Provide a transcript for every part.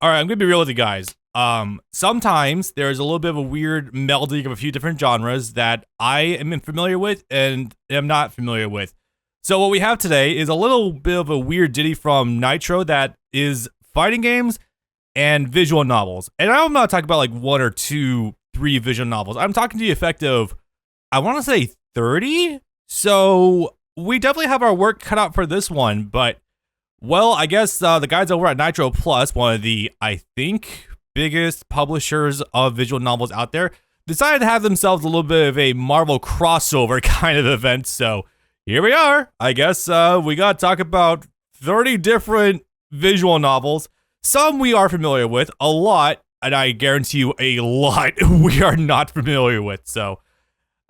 All right, I'm gonna be real with you guys. Sometimes there's a little bit of a weird melding of a few different genres that I am familiar with and am not familiar with. So what we have today is a little bit of a weird ditty from Nitro that is fighting games and visual novels. And I'm not talking about like 1 or 2, 3 visual novels. I'm talking to the effect of, I want to say 30. So we definitely have our work cut out for this one, but well, I guess the guys over at Nitroplus, one of the, I think, biggest publishers of visual novels out there, decided to have themselves a little bit of a Marvel crossover kind of event. So here we are. I guess we got to talk about 30 different visual novels. Some we are familiar with, a lot, and I guarantee you a lot we are not familiar with. So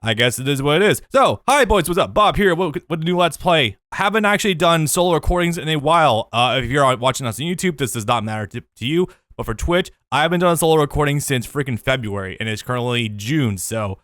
I guess it is what it is. So, hi boys, what's up? Bob here with the new Let's Play. Haven't actually done solo recordings in a while. If you're watching us on YouTube, this does not matter to you. But for Twitch, I haven't done a solo recording since freaking February, and it's currently June, so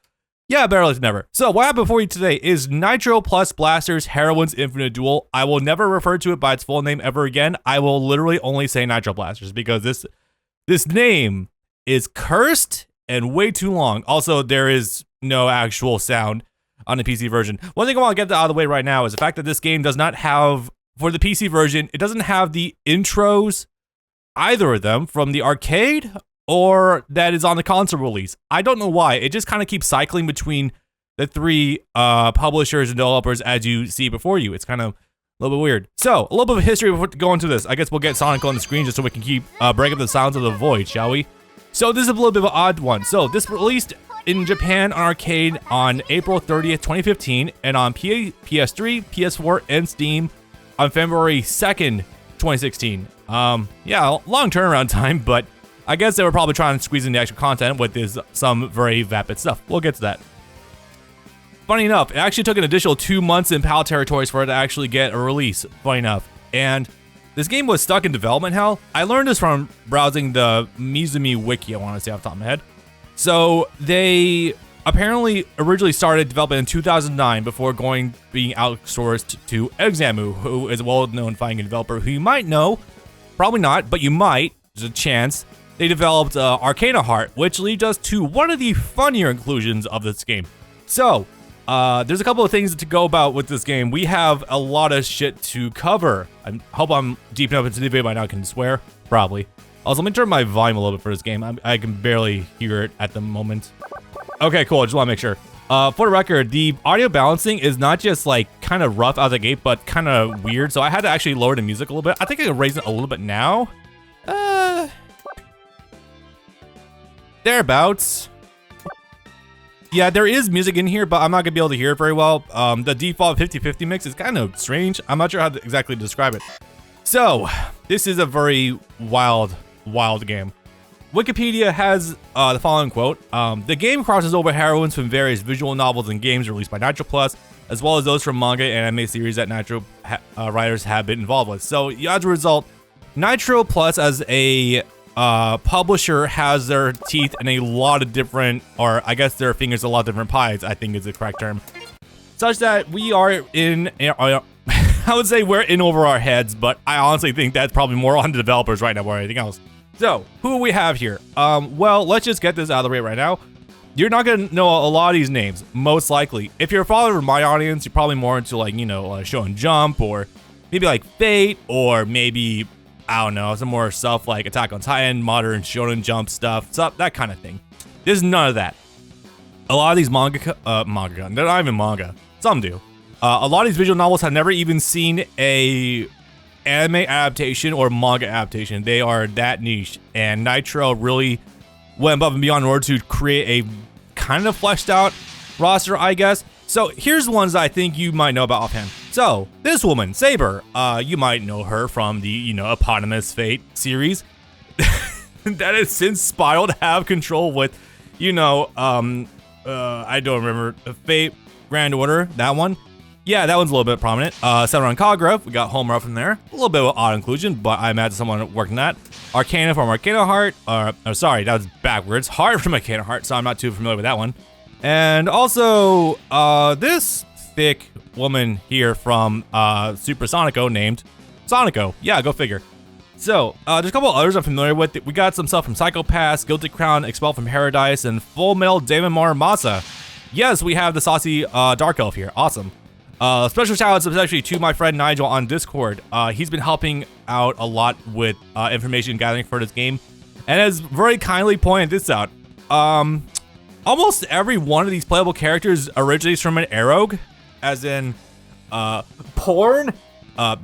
yeah, better late than never. So what I have before you today is Nitroplus Blasterz Heroines Infinite Duel. I will never refer to it by its full name ever again. I will literally only say Nitro Blasterz because this name is cursed and way too long. Also, there is no actual sound on the PC version. One thing I want to get out of the way right now is the fact that this game does not have, for the PC version, it doesn't have the intros, either of them, from the arcade or that is on the console release. I don't know why. It just kind of keeps cycling between the 3 publishers and developers as you see before you. It's kind of a little bit weird. So, a little bit of history before we go into this. I guess we'll get Sonic on the screen just so we can keep break up the sounds of the void, shall we? So, this is a little bit of an odd one. So, this released in Japan on arcade on April 30th, 2015, and on PS3, PS4, and Steam on February 2nd, 2016. Yeah, long turnaround time, but I guess they were probably trying to squeeze in the extra content with some very vapid stuff. We'll get to that. Funny enough, it actually took an additional 2 months in PAL territories for it to actually get a release, funny enough. And this game was stuck in development hell. I learned this from browsing the Mizumi wiki, I want to say off the top of my head. So they apparently originally started developing in 2009 before being outsourced to Examu, who is a well-known fighting game developer who you might know, probably not, but you might, there's a chance. They developed Arcana Heart, which leads us to one of the funnier inclusions of this game. So, there's a couple of things to go about with this game. We have a lot of shit to cover. I hope I'm deep enough into the video by now I can swear. Probably. Also, let me turn my volume a little bit for this game. I can barely hear it at the moment. Okay, cool. I just want to make sure. For the record, the audio balancing is not just like kind of rough out of the gate, but kind of weird. So I had to actually lower the music a little bit. I think I can raise it a little bit now. Thereabouts. Yeah, there is music in here, but I'm not gonna be able to hear it very well. The default 50-50 mix is kind of strange. I'm not sure how to exactly describe it. So, this is a very wild game. Wikipedia has the following quote. The game crosses over heroines from various visual novels and games released by Nitroplus, as well as those from manga and anime series that Nitro writers have been involved with. So, as a result, Nitroplus as a publisher has their teeth in a lot of different, or I guess their fingers in a lot of different pies, I think is the correct term. Such that we are in, I would say we're in over our heads, but I honestly think that's probably more on the developers right now more than anything else. So, who do we have here? Well, let's just get this out of the way right now. You're not gonna know a lot of these names, most likely. If you're a follower of my audience, you're probably more into like, you know, Show and Jump, or maybe like Fate, or maybe, I don't know, some more stuff like Attack on Titan, modern Shonen Jump stuff, that kind of thing. There's none of that. A lot of these manga, they're not even manga. Some do. A lot of these visual novels have never even seen a anime adaptation or manga adaptation. They are that niche, and Nitro really went above and beyond in order to create a kind of fleshed out roster, I guess. So here's ones that I think you might know about offhand. So this woman, Saber, you might know her from the, you know, eponymous Fate series that has since spiraled to have control with, you know, I don't remember, Fate Grand Order, that one. Yeah, that one's a little bit prominent. Senran Kagura, we got Homura from there. A little bit of an odd inclusion, but I imagine someone working that. Arcana from Arcana Heart, sorry, that was backwards. Heart from Arcana Heart, so I'm not too familiar with that one. And also, this thick woman here from Super Sonico named Sonico. Yeah, go figure. So, there's a couple others I'm familiar with. We got some stuff from Psychopaths, Guilty Crown, Expelled from Paradise, and Full Metal Daemon Muramasa. Yes, we have the saucy Dark Elf here. Awesome. Special shoutouts especially to my friend Nigel on Discord. He's been helping out a lot with information gathering for this game, and has very kindly pointed this out. Almost every one of these playable characters originates from an eroge, as in porn.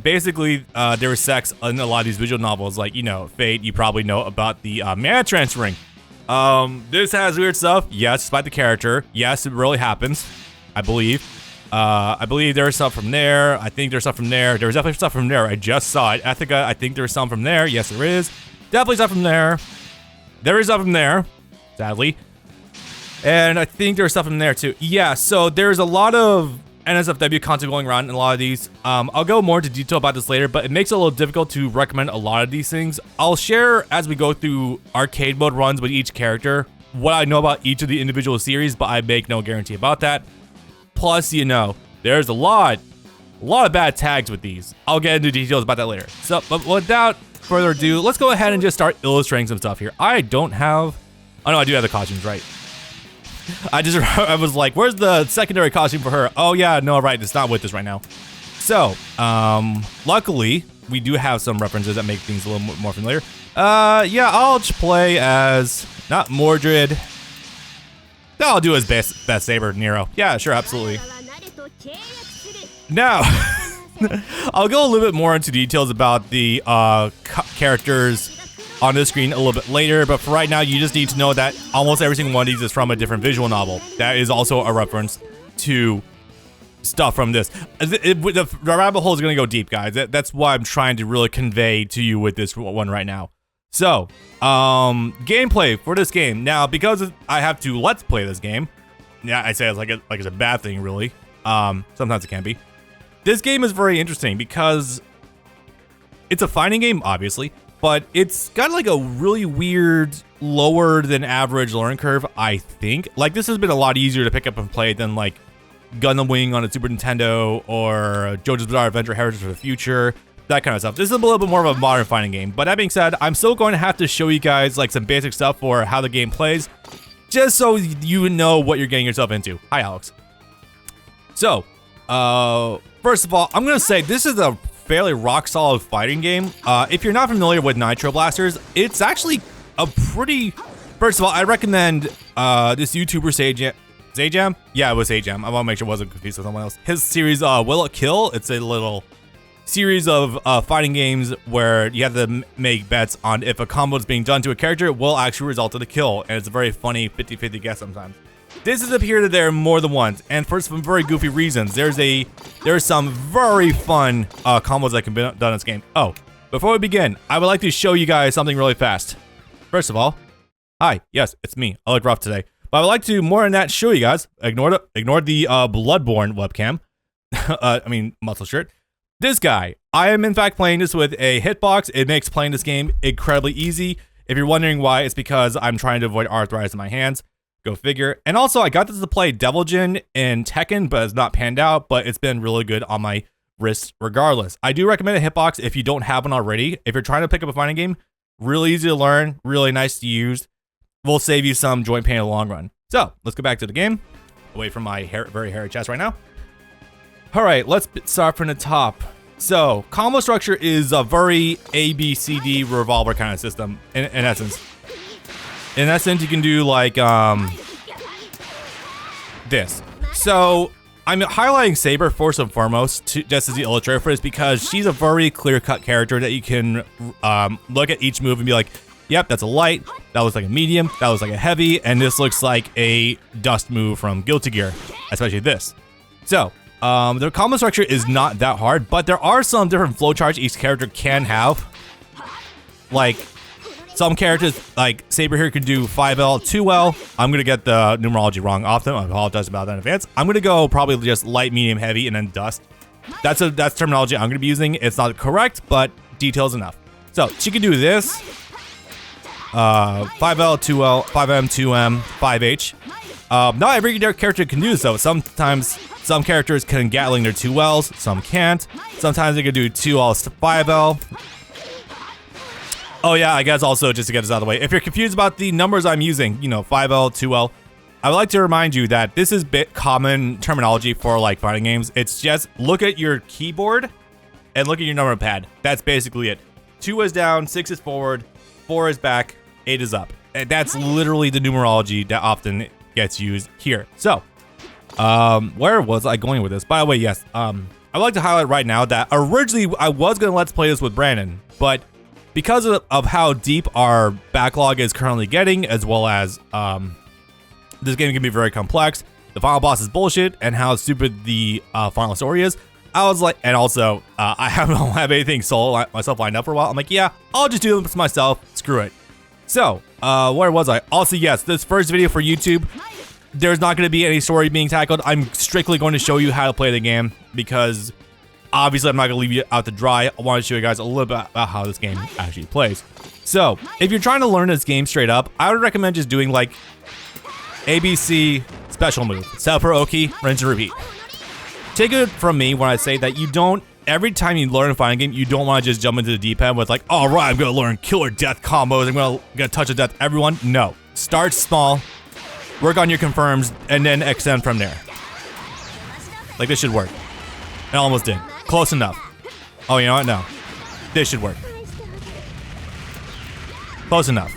Basically, there is sex in a lot of these visual novels, like, you know, Fate. You probably know about the mana transferring. This has weird stuff. Yes, despite the character. Yes, it really happens. I believe. I believe there's stuff from there. I think there's stuff from there. There's definitely stuff from there. I just saw it. Ethica, I think there's some from there. Yes, there is. Definitely stuff from there. There is stuff from there, sadly. And I think there's stuff from there too. Yeah, so there's a lot of NSFW content going around in a lot of these. I'll go more into detail about this later, but it makes it a little difficult to recommend a lot of these things. I'll share as we go through arcade mode runs with each character what I know about each of the individual series, but I make no guarantee about that. Plus, you know, there's a lot of bad tags with these. I'll get into details about that later. So, but without further ado, let's go ahead and just start illustrating some stuff here. I don't have, oh no, I do have the costumes, right? I was like, where's the secondary costume for her? Oh yeah, no, right, it's not with us right now. So, luckily, we do have some references that make things a little more familiar. Yeah, I'll just play as, not Mordred. No, I'll do as best Saber, Nero. Yeah, sure, absolutely. Now, I'll go a little bit more into details about the characters on the screen a little bit later, but for right now, you just need to know that almost every single one of these is from a different visual novel. That is also a reference to stuff from this. The rabbit hole is going to go deep, guys. That's what I'm trying to really convey to you with this one right now. So, gameplay for this game. Now, because I have to let's play this game, yeah, I say it's like it's a bad thing, really. Sometimes it can be. This game is very interesting because it's a fighting game, obviously, but it's got like a really weird, lower than average learning curve, I think. Like, this has been a lot easier to pick up and play than like Gundam Wing on a Super Nintendo or JoJo's Bizarre Adventure Heritage for the Future, that kind of stuff. This is a little bit more of a modern fighting game, but that being said, I'm still going to have to show you guys like some basic stuff for how the game plays, just so you know what you're getting yourself into. Hi, Alex. So, first of all, I'm going to say this is a fairly rock-solid fighting game. If you're not familiar with Nitro Blasterz, it's actually a pretty... First of all, I recommend this YouTuber, Cygames? Yeah, it was Cygames. I want to make sure I wasn't confused with someone else. His series, Will It Kill? It's a little series of fighting games where you have to make bets on if a combo is being done to a character, it will actually result in a kill, and it's a very funny 50-50 guess sometimes. This has appeared there more than once, and for some very goofy reasons. There's some very fun combos that can be done in this game. Oh, before we begin, I would like to show you guys something really fast. First of all, hi, yes, it's me. I look rough today, but I would like to more than that show you guys. Ignore the Bloodborne webcam. I mean muscle shirt. This guy, I am in fact playing this with a hitbox. It makes playing this game incredibly easy. If you're wondering why, it's because I'm trying to avoid arthritis in my hands. Go figure. And also, I got this to play Devil Jin in Tekken, but it's not panned out, but it's been really good on my wrists regardless. I do recommend a hitbox if you don't have one already. If you're trying to pick up a fighting game, really easy to learn, really nice to use. Will save you some joint pain in the long run. So, let's go back to the game. Away from my very hairy chest right now. Alright, let's start from the top. So, combo structure is a very ABCD revolver kind of system, in essence. In essence, you can do like, this. So, I'm highlighting Saber first and foremost, just as the illustrator for this, because she's a very clear-cut character that you can look at each move and be like, yep, that's a light, that looks like a medium, that looks like a heavy, and this looks like a dust move from Guilty Gear, especially this. So, the combo structure is not that hard, but there are some different flowcharts each character can have. Like, some characters, like Saber here, can do 5L, 2L. I'm going to get the numerology wrong often. I apologize about that in advance. I'm going to go probably just light, medium, heavy, and then dust. That's terminology I'm going to be using. It's not correct, but details enough. So, she can do this. 5L, 2L, 5M, 2M, 5H. Not every character can do this, though. Sometimes some characters can Gatling their 2Ls, some can't. Sometimes they can do 2Ls to 5L. Oh yeah, I guess also just to get this out of the way, if you're confused about the numbers I'm using, you know, 5L, 2L, I would like to remind you that this is bit common terminology for like fighting games. It's just look at your keyboard and look at your number pad. That's basically it. 2 is down, 6 is forward, 4 is back, 8 is up. And that's literally the numerology that often gets used here. So, where was I going with this? By the way, yes, I'd like to highlight right now that originally I was going to let's play this with Brandon, but because of how deep our backlog is currently getting, as well as this game can be very complex, the final boss is bullshit, and how stupid the final story is, I was like, and also I don't have anything solo myself lined up for a while. I'm like, yeah, I'll just do this myself. Screw it. So, where was I? Also, yes, this first video for YouTube, there's not going to be any story being tackled. I'm strictly going to show you how to play the game because obviously I'm not going to leave you out to dry. I want to show you guys a little bit about how this game actually plays. So, if you're trying to learn this game straight up, I would recommend just doing like ABC special move. Set up for Oki, rinse and repeat. Take it from me when I say that you don't, every time you learn a fighting game, you don't want to just jump into the deep end with like, all right, I'm going to learn killer death combos. I'm going to touch a death everyone. No. Start small, work on your confirms, and then extend from there. Like this should work. It almost did. Close enough. Oh, you know what? No. This should work. Close enough.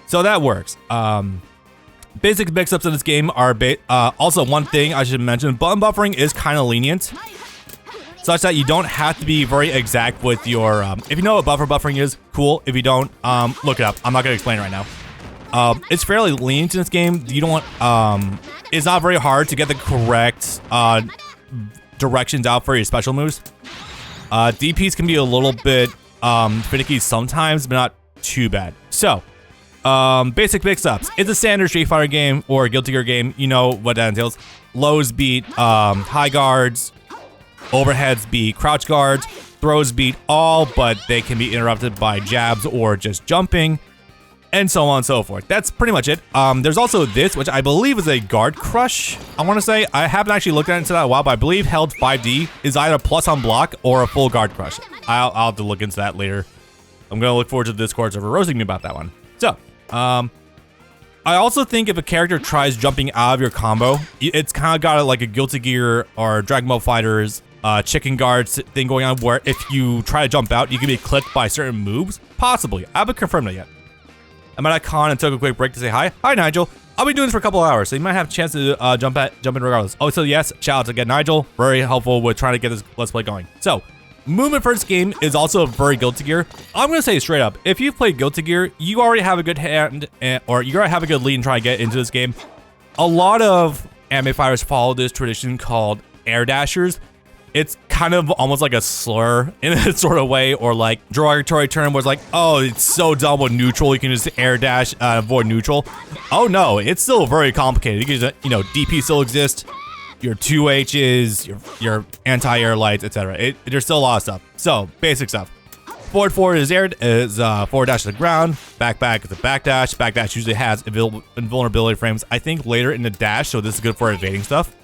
So that works. Basic mix-ups in this game are also one thing I should mention, button buffering is kind of lenient, such that you don't have to be very exact with your, if you know what buffering is, cool. If you don't, look it up. I'm not going to explain it right now. It's fairly lenient in this game. You don't, it's not very hard to get the correct, directions out for your special moves. DPs can be a little bit, finicky sometimes, but not too bad. So, basic mix-ups. It's a standard Street Fighter game or Guilty Gear game. You know what that entails. Lows beat, high guards, overheads beat crouch guards, throws beat all, but they can be interrupted by jabs or just jumping, and so on and so forth. That's pretty much it. There's also this, which I believe is a guard crush, I want to say. I haven't actually looked into that in a while, but I believe held 5D is either plus on block or a full guard crush. I'll have to look into that later. I'm going to look forward to the Discord server roasting me about that one. So, I also think if a character tries jumping out of your combo, it's kind of got like a Guilty Gear or Dragon Ball FighterZ chicken guards thing going on, where if you try to jump out, you can be clipped by certain moves. Possibly. I haven't confirmed that yet. I'm at a con and took a quick break to say hi. Hi, Nigel. I'll be doing this for a couple of hours, so you might have a chance to jump in regardless. Oh, so yes, shout out to get Nigel. Very helpful with trying to get this Let's Play going. So, movement for this game is also very Guilty Gear. I'm going to say straight up, if you've played Guilty Gear, you already have a good hand, or you already have a good lead in trying to get into this game. A lot of anime fighters follow this tradition called air dashers. It's kind of almost like a slur in a sort of way, or like derogatory term where it's like, oh, it's so dumb with neutral, you can just air dash, avoid neutral. Oh no, it's still very complicated. You can just, you know, DP still exists. Your 2H's, your anti-air lights, etc. There's still a lot of stuff. So, basic stuff. Forward is forward dash to the ground. Back is a back dash. Back dash usually has invulnerability frames, I think, later in the dash, so this is good for evading stuff.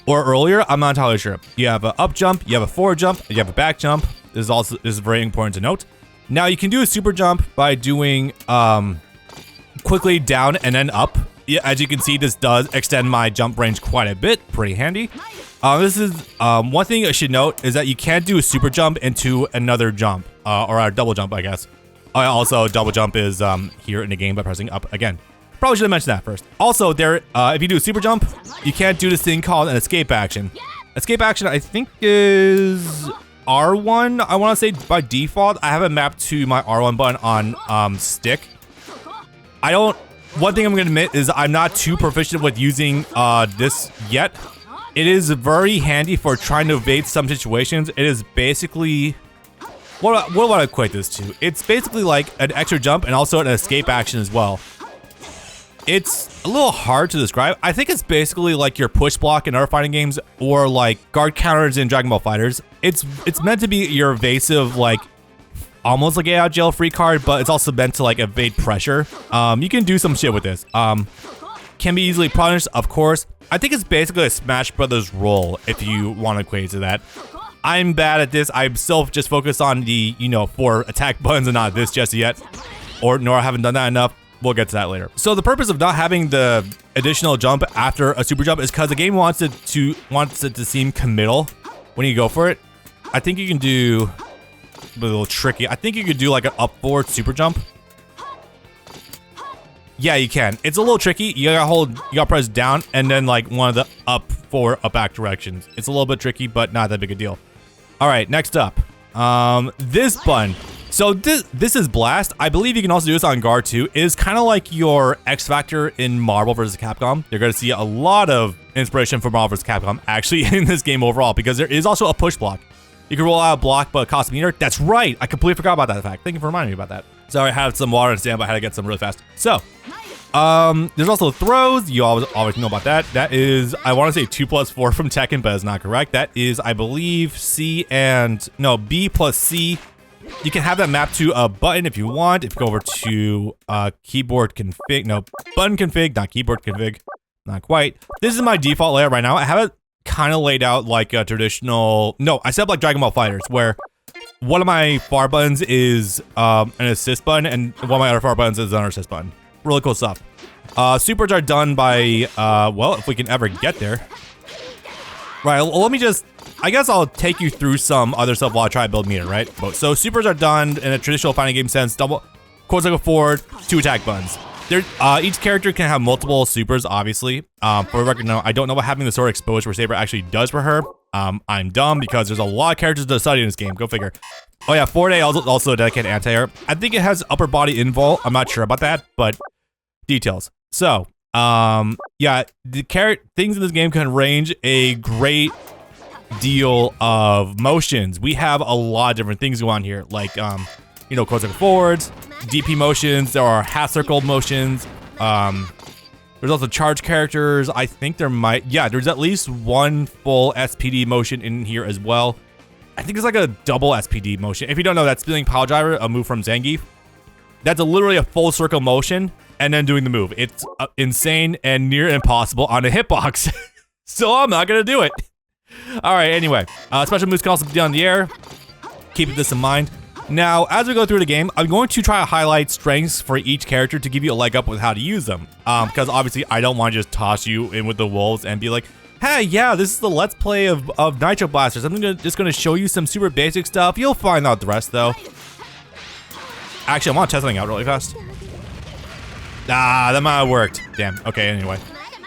Or earlier, I'm not entirely sure. You have an up jump, you have a forward jump, you have a back jump. This is very important to note. Now, you can do a super jump by doing quickly down and then up. Yeah, as you can see, this does extend my jump range quite a bit. Pretty handy. This is one thing I should note is that you can't do a super jump into another jump, or a double jump, I guess. Also, double jump is here in the game by pressing up again. Probably should have mentioned that first. Also, if you do a super jump, you can't do this thing called an escape action. Escape action, I think, is R1. I want to say by default. I have it mapped to my R1 button on stick. One thing I'm going to admit is I'm not too proficient with using this yet. It is very handy for trying to evade some situations. It is basically, what would I equate this to? It's basically like an extra jump and also an escape action as well. It's a little hard to describe. I think it's basically like your push block in other fighting games, or like guard counters in Dragon Ball FighterZ. It's meant to be your evasive, like, almost like a out jail free card, but it's also meant to like evade pressure. You can do some shit with this. Can be easily punished, of course. I think it's basically a Smash Brothers roll if you want to equate it to that. I'm bad at this. I'm still just focused on the, you know, 4 attack buttons and not this just yet. Nor I haven't done that enough. We'll get to that later. So the purpose of not having the additional jump after a super jump is because the game wants it to seem committal when you go for it. I think you can do a little tricky. I think you could do like an up forward super jump. Yeah, you can. It's a little tricky. You gotta press down and then like one of the up forward, up back directions. It's a little bit tricky, but not that big a deal. All right, next up, this button. So this is Blast. I believe you can also do this on guard too. It is kind of like your X Factor in Marvel vs. Capcom. You're going to see a lot of inspiration from Marvel vs. Capcom actually in this game overall, because there is also a push block. You can roll out a block, but it costs a meter. That's right. I completely forgot about that fact. Thank you for reminding me about that. Sorry, I had some water and stand, but I had to get some really fast. So, there's also throws. You always know about that. That is, I want to say 2+4 from Tekken, but it's not correct. That is, I believe, B plus C. You can have that mapped to a button if you want. If you go over to keyboard config, no, button config, not keyboard config, not quite. This is my default layout right now. I have it kind of laid out like a traditional, no, I set up like Dragon Ball Fighters, where one of my far buttons is an assist button, and one of my other far buttons is an assist button. Really cool stuff. Supers are done by, well, if we can ever get there. Right, let me just, I guess I'll take you through some other stuff while I try to build meter, right? So supers are done in a traditional fighting game sense, double, quarter cycle forward, 2 attack buttons. Each character can have multiple supers, obviously. For the record, no, I don't know what having the sword exposed for Saber actually does for her. I'm dumb because there's a lot of characters to study in this game, go figure. Oh yeah, 4A also a dedicated anti-air. I think it has upper body invul, I'm not sure about that, but details. So, yeah, the things in this game can range a great deal of motions. We have a lot of different things going on here, like, you know, quarter circle forwards, DP motions, there are half circle motions, there's also charge characters. I think there's at least one full SPD motion in here as well. I think it's like a double SPD motion. If you don't know, that's spinning pile driver, a move from Zangief. That's literally a full circle motion and then doing the move. It's insane and near impossible on a hitbox. So I'm not gonna do it. All right, anyway, special moves can also be done in the air. Keep this in mind. Now, as we go through the game, I'm going to try to highlight strengths for each character to give you a leg up with how to use them. Because obviously I don't want to just toss you in with the wolves and be like, hey, yeah, this is the let's play of Nitro Blasterz. I'm just gonna show you some super basic stuff. You'll find out the rest though. Actually, I want to test something out really fast. Ah, that might have worked. Damn. Okay, anyway.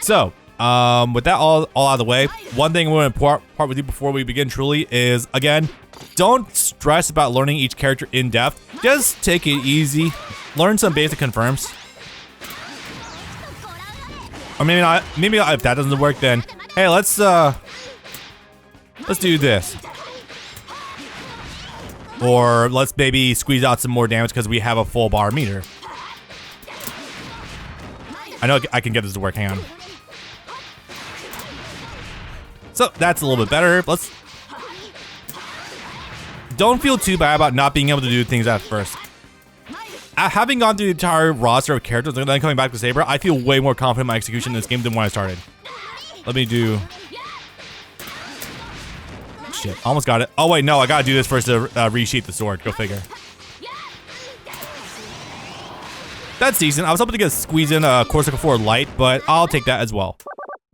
So, with that all out of the way, one thing I want to part with you before we begin truly is, again, don't stress about learning each character in depth. Just take it easy. Learn some basic confirms. Or maybe not. Maybe if that doesn't work, then hey, let's do this. Or let's maybe squeeze out some more damage because we have a full bar meter. I know I can get this to work. Hang on. So that's a little bit better. Don't feel too bad about not being able to do things at first. Having gone through the entire roster of characters and then coming back to Saber, I feel way more confident in my execution in this game than when I started. Let me do... Shit, almost got it. Oh wait, no, I gotta do this first to resheath the sword. Go figure. That's decent. I was hoping to get squeeze in a Corsica 4 light, but I'll take that as well.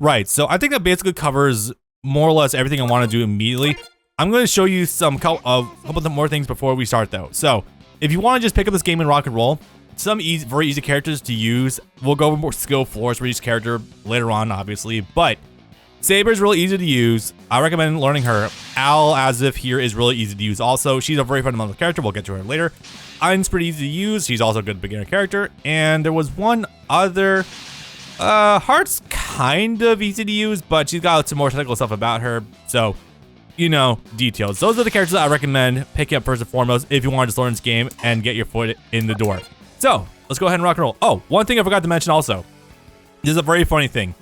Right, so I think that basically covers more or less everything I want to do immediately. I'm going to show you a couple more things before we start though. So, if you want to just pick up this game and rock and roll, some very easy characters to use. We'll go over more skill floors for each character later on, obviously, but Saber's really easy to use. I recommend learning her. Al, as if here, is really easy to use also. She's a very fundamental character. We'll get to her later. Ain's pretty easy to use. She's also a good beginner character. And there was one other... Heart's kind of easy to use, but she's got some more technical stuff about her. So, you know, details. Those are the characters that I recommend picking up first and foremost if you want to just learn this game and get your foot in the door. So, let's go ahead and rock and roll. Oh, one thing I forgot to mention also. This is a very funny thing.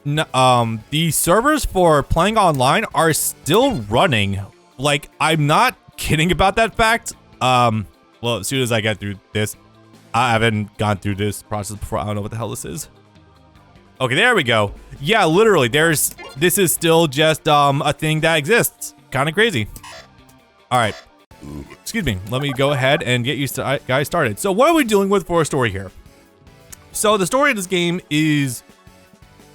The servers for playing online are still running. Like, I'm not kidding about that fact. Well, as soon as I get through this, I haven't gone through this process before. I don't know what the hell this is. Okay, there we go. Yeah, literally, this is still just a thing that exists. kind of crazy. All right. Excuse me. Let me go ahead and get you guys started. So what are we dealing with for a story here? So the story of this game is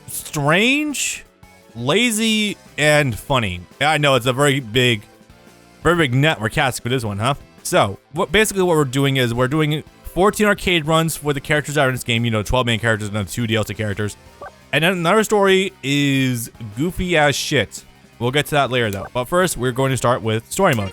strange, lazy, and funny. I know it's a very big net we're casting for this one, huh? So basically what we're doing is we're doing 14 arcade runs for the characters that are in this game. You know, 12 main characters and then 2 DLC characters. And then another story is goofy as shit. We'll get to that later though. But first, we're going to start with story mode.